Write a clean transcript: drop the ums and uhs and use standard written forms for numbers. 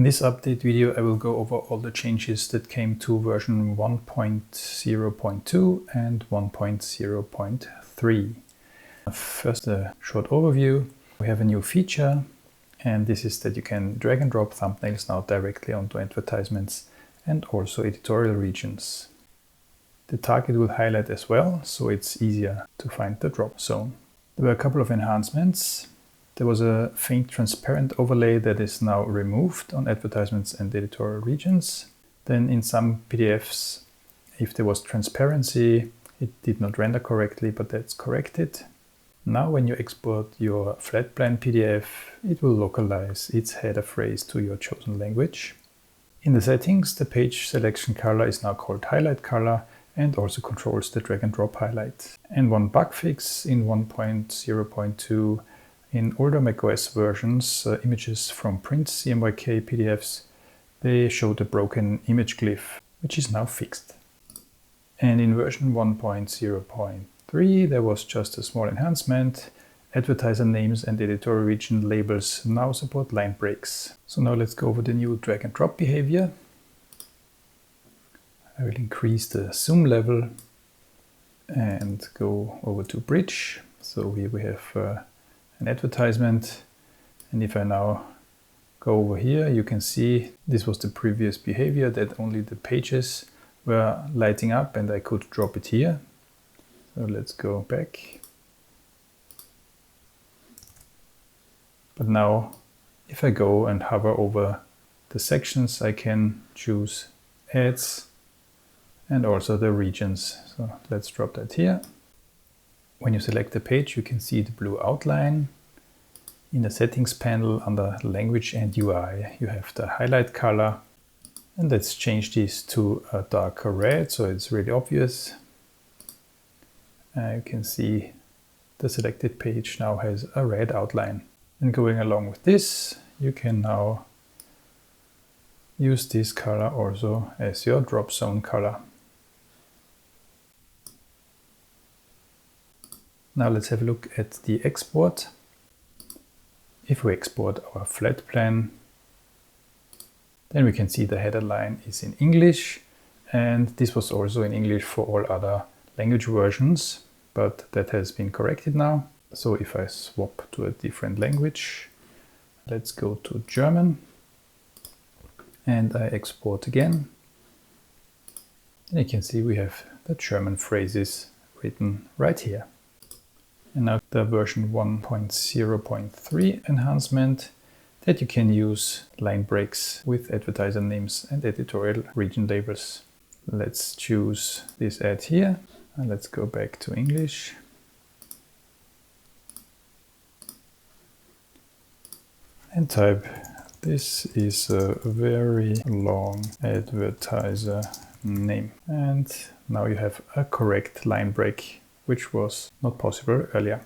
In this update video, I will go over all the changes that came to version 1.0.2 and 1.0.3. First, a short overview. We have a new feature, and this is that you can drag and drop thumbnails now directly onto advertisements and also editorial regions. The target will highlight as well, so it's easier to find the drop zone. There were a couple of enhancements. There was a faint transparent overlay that is now removed on advertisements and editorial regions. Then in some PDFs, if there was transparency, it did not render correctly, but that's corrected. Now when you export your Flatplan PDF, it will localize its header phrase to your chosen language. In the settings, the page selection color is now called highlight color and also controls the drag and drop highlight. And one bug fix in 1.0.2. In older macOS versions, images from print CMYK PDFs, they showed a broken image glyph, which is now fixed. And in version 1.0.3, there was just a small enhancement. Advertiser names and editorial region labels now support line breaks. So now let's go over the new drag and drop behavior. I will increase the zoom level and go over to bridge. So here we have an advertisement, and if I now go over here, you can see this was the previous behavior, that only the pages were lighting up and I could drop it here. So let's go back. But now if I go and hover over the sections, I can choose ads and also the regions. So let's drop that here. When you select the page, you can see the blue outline. In the settings panel under language and UI, you have the highlight color. And let's change this to a darker red, so it's really obvious. You can see the selected page now has a red outline. And going along with this, you can now use this color also as your drop zone color. Now let's have a look at the export. If we export our Flatplan, then we can see the header line is in English, and this was also in English for all other language versions, but that has been corrected now. So if I swap to a different language, let's go to German, and I export again. And you can see we have the German phrases written right here. And now the version 1.0.3 enhancement, that you can use line breaks with advertiser names and editorial region labels. Let's choose this ad here and let's go back to English. And type, this is a very long advertiser name. And now you have a correct line break, which was not possible earlier.